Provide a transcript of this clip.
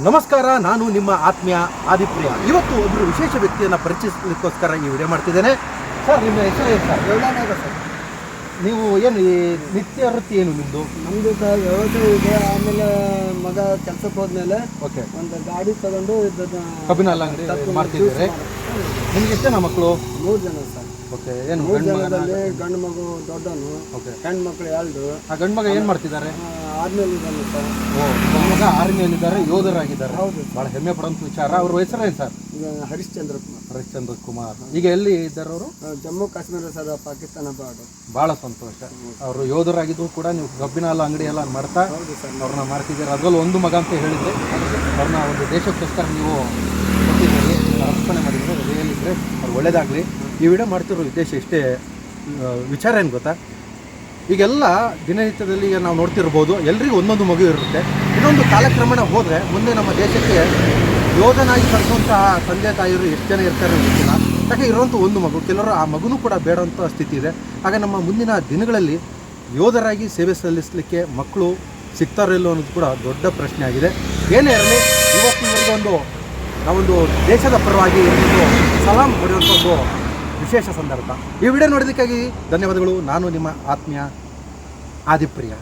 ನಮಸ್ಕಾರ, ನಾನು ನಿಮ್ಮ ಆತ್ಮೀಯ ಆದಿಪ್ರಿಯ. ಇವತ್ತು ಒಬ್ಬರು ವಿಶೇಷ ವ್ಯಕ್ತಿಯನ್ನು ಪರಿಚಯಿಸಲಿಕ್ಕೋಸ್ಕರ ಈ ವಿಡಿಯೋ ಮಾಡ್ತಿದ್ದೇನೆ. ಸರ್, ನಿಮ್ಮ ಹೆಸರು ಏನು ಸರ್? ಸರ್. ನೀವು ಏನು ಈ ನಿತ್ಯ ವೃತ್ತಿ ಏನು ನಿಮ್ಮದು? ನಮ್ಮದು ಸರ್ ವ್ಯವಸಾಯ ಇದೆ. ಆಮೇಲೆ ಮಗ ಕೆಲಸಕ್ಕೆ ಹೋದ್ಮೇಲೆ ಓಕೆ, ಒಂದು ಗಾಡಿ ತಗೊಂಡು ಕಬ್ಬಿನ ಹಾಲು ಅಂಗಡಿ ಮಾಡ್ತಿದ್ದಾರೆ. ನಿಮ್ಗೆ ಎಷ್ಟು ಜನ ಮಕ್ಕಳು? 3 ಜನ ಸರ್. ಓಕೆ, ಏನು 3 ಜನದಲ್ಲಿ ಗಂಡು ಮಗು ದೊಡ್ಡನು, ಓಕೆ, ಹೆಣ್ಮಕ್ಳು 2. ಆ ಗಂಡು ಮಗ ಏನು ಮಾಡ್ತಿದ್ದಾರೆ? ಆದ್ಮೇಲೆ ಇದ್ದಾನೆ ಸರ್. ಗಂಡು ಮಗ ಆರ್ಮಿಯಲ್ಲಿದ್ದಾರೆ, ಯೋಧರಾಗಿದ್ದಾರೆ. ಹೌದು, ಭಾಳ ಹೆಮ್ಮೆ ಪಡೋಂಥ ವಿಚಾರ. ಅವ್ರ ಹೆಸರು ಏನು ಸರ್? ಹರಿಶ್ಚಂದ್ರ ಕುಮಾರ್. ಹರಿಶ್ಚಂದ್ರ ಕುಮಾರ್. ಈಗ ಎಲ್ಲಿ ಇದ್ದಾರೆ ಅವರು? Jammu Kashmir sir, Pakistan border. ಭಾಳ ಸಂತೋಷ. ಅವರು ಯೋಧರಾಗಿದ್ದು ಕೂಡ ನೀವು ಕಬ್ಬಿನ ಹಾಲು ಅಂಗಡಿ ಎಲ್ಲ ಮಾಡ್ತಾ ಹೌದು ಸರ್. ಅವ್ರನ್ನ ಮಾಡ್ತಿದ್ದೀರ. ಅದರಲ್ಲಿ ಒಂದು ಮಗ ಅಂತ ಹೇಳಿದರೆ ಅವ್ರನ್ನ ಒಂದು ದೇಶಕ್ಕೋಸ್ಕರ ನೀವು ಕೊಟ್ಟಿದ್ದೀರಿ, ಅರ್ಪಣೆ ಮಾಡಿದರೆ ಹೇಳಿದರೆ ಅವ್ರು ಒಳ್ಳೇದಾಗಲಿ. ಈ ವಿಡಿಯೋ ಮಾಡ್ತಿರೋ ಉದ್ದೇಶ ಇಷ್ಟೇ. ವಿಚಾರ ಏನು ಗೊತ್ತಾ, ಈಗೆಲ್ಲ ದಿನನಿತ್ಯದಲ್ಲಿ ಈಗ ನಾವು ನೋಡ್ತಿರ್ಬೋದು, ಎಲ್ರಿಗೂ ಒಂದೊಂದು ಮಗು ಇರುತ್ತೆ. ಇದೊಂದು ಕಾಲಕ್ರಮೇಣ ಹೋದರೆ ಮುಂದೆ ನಮ್ಮ ದೇಶಕ್ಕೆ ಯೋಧನಾಗಿ ಕಳಿಸುವಂತಹ ತಂದೆ ತಾಯಿಯರು ಎಷ್ಟು ಜನ ಇರ್ತಾರೆ ಗೊತ್ತಿಲ್ಲ. ಯಾಕೆ ಇರುವಂಥ ಒಂದು ಮಗು, ಕೆಲವರು ಆ ಮಗುನೂ ಕೂಡ ಬೇಡವಂಥ ಸ್ಥಿತಿ ಇದೆ. ಆಗ ನಮ್ಮ ಮುಂದಿನ ದಿನಗಳಲ್ಲಿ ಯೋಧರಾಗಿ ಸೇವೆ ಸಲ್ಲಿಸಲಿಕ್ಕೆ ಮಕ್ಕಳು ಸಿಗ್ತಾರಿಲ್ಲೋ ಅನ್ನೋದು ಕೂಡ ದೊಡ್ಡ ಪ್ರಶ್ನೆ ಆಗಿದೆ. ಏನೇ ಇರಲಿ, ಇವತ್ತಿನವರೆಗೂ ನಾವೊಂದು ದೇಶದ ಪರವಾಗಿ ಒಂದು ಸಲಾಂ ಹೊಡೆಯುವಂಥ ಒಂದು ವಿಶೇಷ ಸಂದರ್ಭ. ಈ ವಿಡಿಯೋ ನೋಡೋದಕ್ಕಾಗಿ ಧನ್ಯವಾದಗಳು. ನಾನು ನಿಮ್ಮ ಆತ್ಮೀಯ ಆದಿಪ್ರಿಯ.